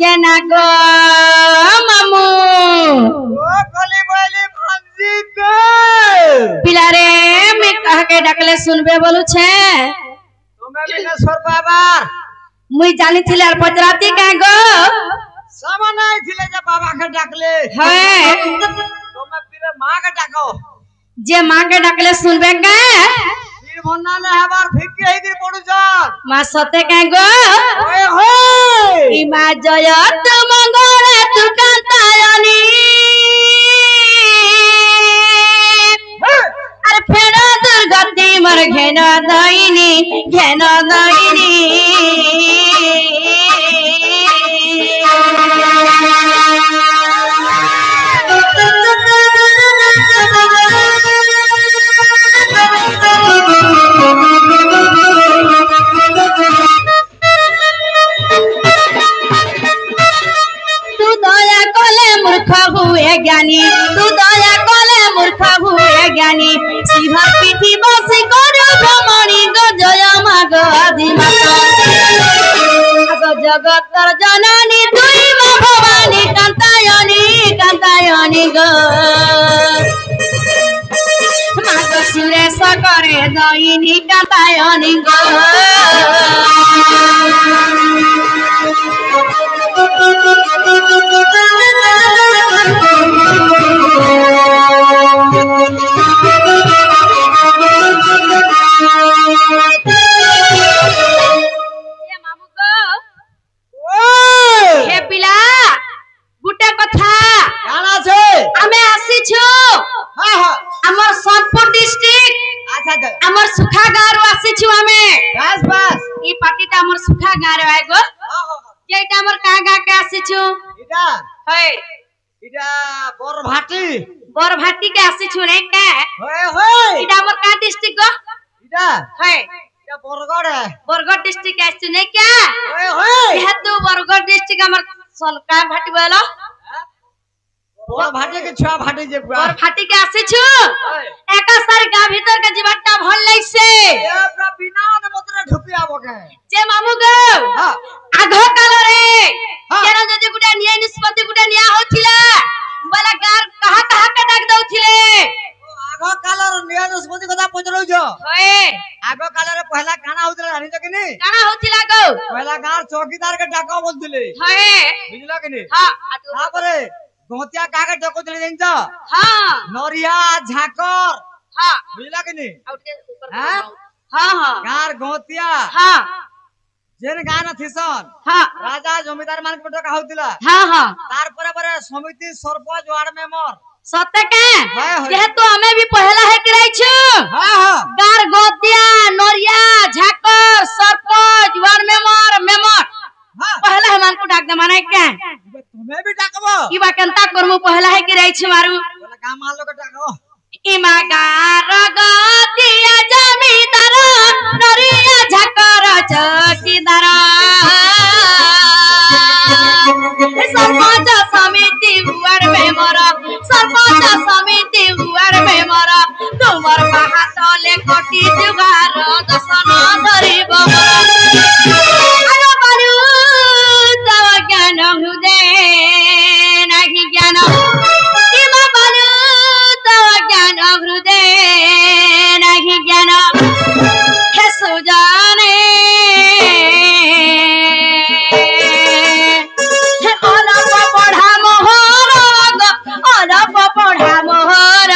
डाकिले ना गो मामू ओ गली बोली भांजी के पिला रे मैं कह के डाकले सुनबे बोलू छे तुम्हें भी न सोर बाबार मुई जानी थिले और पचराती का गो सामान आई थिले जे बाबा के डाकले है तुम्हें फिर मां के डाको जे मां के डाकले सुनबे का फिर भन्ना ने हमार फिक्के ही गिर पड़ू जा मां सते का गो ओए होय ई मां जयत मंगल तू कांतायनी अरे फेड़ दुर्गति मर घेन दईनी तू दया कले मूर्ख हुए ज्ञानी तू दया कले मूर्ख हुए ज्ञानी शिवर पीठी बसी कर भ्रमणी गो जय माग आदिमाता गो जगतर जननी तुई मा भवानी कांतायनी गो माग सुरेश करे दईनी कांतायनी गो हे पिला गुटे कथा काना छे आमे आसी छु हां हां हमर सोनपुर डिस्ट्रिक्ट अच्छा जा हमर सुखा गांव रो आसी छु आमे बस ई पार्टीटा हमर सुखा गांव रो आइगो हां हां केटा हमर का गा के आसी छु इटा है इटा बोरभाटी के आसी छु रे का होय होय इटा हमर का डिस्ट्रिक्ट गो इटा है इटा बरगढ़ है बरगढ़ डिस्ट्रिक्ट आसी नहीं क्या होय होय यह तो बरगढ़ डिस्ट्रिक्ट हमर सोनका भाटी बोलो बरभाटी के छुआ भाटी जे बरभाटी के आसी छु एका सार गांव भीतर के जीवटा भल लइसे ए अपना बिना ने मोतरे ढुपी आबो के जे मामू गो हां आघो काल रे केरा जदी गुडा न्याय निष्पत्ति गुडा न्याय होथिला बोला गार कहा के डाक दउथिले आगो कालर नियन स्मृति कथा पचरौ जो होए आगो कालर पहला काना होतला जानि त किनी काना होथिला गो पहला गार चौकीदार के डाका बोलथिले होए बुझला किनी हां तापरे गोतिया काके डाको दिले जानि त हां नरिया झाकर हां बुझला किनी आउट के ऊपर हां हां हां गार गोतिया हां जेन गाना थिसन हां राजा जमीदार मान के डाका होतिला हां हां तार परे समिति सरपंच वार्ड मेंबर सत्य के हाय हाय जेहेतु हमें भी पहला है कि रही छु हां हां गार गोतिया नोरिया झाकर सरपंच वार्ड मेंबर हां पहला है मान को डाक दे माने के तुम्हें भी डाकबो ई बा कंता करमु पहला है कि रही छु मारू बोला का मान लो के डाको इमा गार गोतिया जमीदार नोरिया झाकर चौकीदार सरपंच समिति वार्ड मेंबर सरपंच समिति वार्ड मेंबर तुमर बाहातले कोटी जुगार दसन धरिब आरो बारू तव ज्ञान हृदय नाही ज्ञान इमा बारू तव ज्ञान हृदय नाही ज्ञान हे सुजाने पढ़ा मोहर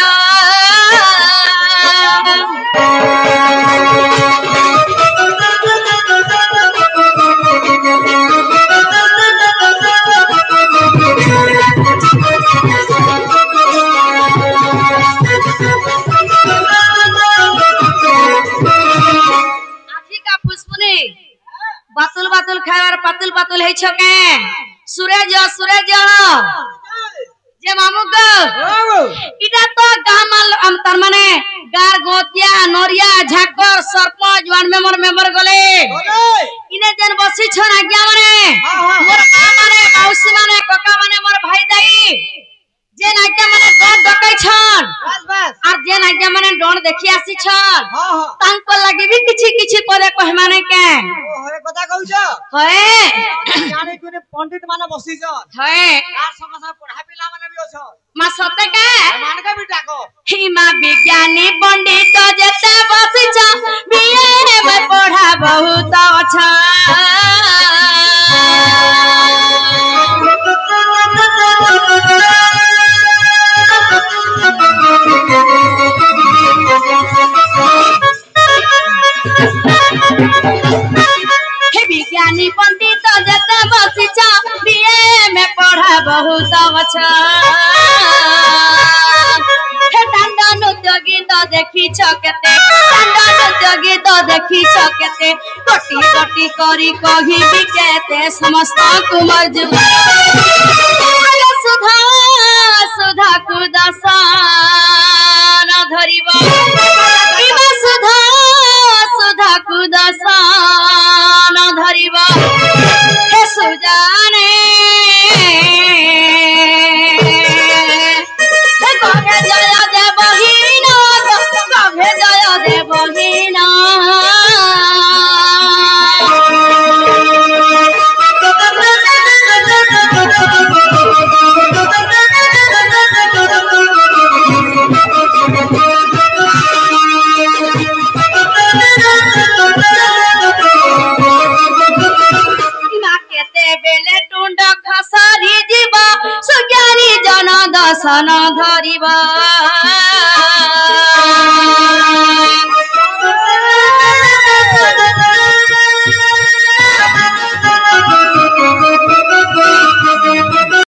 बातुल बातुल खाए पातुल पातुल है छके सूरज जे मामू गो इटा तो गामल अंतर माने गार गोतिया नोरिया झाकर सरपंच वार्ड मेंबर गले इने जन बसी छन आज्ञा माने मोर मां माने मौसी माने काका माने मोर भाई दाई जे आज्ञा माने डोन डकै छन बस और जे आज्ञा माने डोन देखि आसी छन हां हां तांको लागि भी किछि किछि पदे कह माने के ओ हरे কথা কইছ হয়ে জানি কোনে পণ্ডিত মানে বসিছ হয়ে আর সঙ্গে পড়া পিলা মানে বি অছ মা সতে কা মানকে বি ডাকো হিমা বিজ্ঞানী পণ্ডিত যেতে বসিছ বিয়ে হেবে পড়া বহুত অছা हे विज्ञानी पंडित जते बसिछ बीए में पढ़ा बहुत अच्छा हे डांडा नृत्य गीत देखिछ केते डांडा नृत्य गीत देखिछ केते गोटी गोटी करी कहिबी केते समस्त कुमार जुग अरे सुधा सुधा कुदसान धरिबा इमा सुधा सुधा कुदसान धरिबा हे सुजाने हे कभे जय देवहीना कभे जय देवहीना बेले टुंड खसारी जीवा सुज्ञानी जन दर्शन धरिबा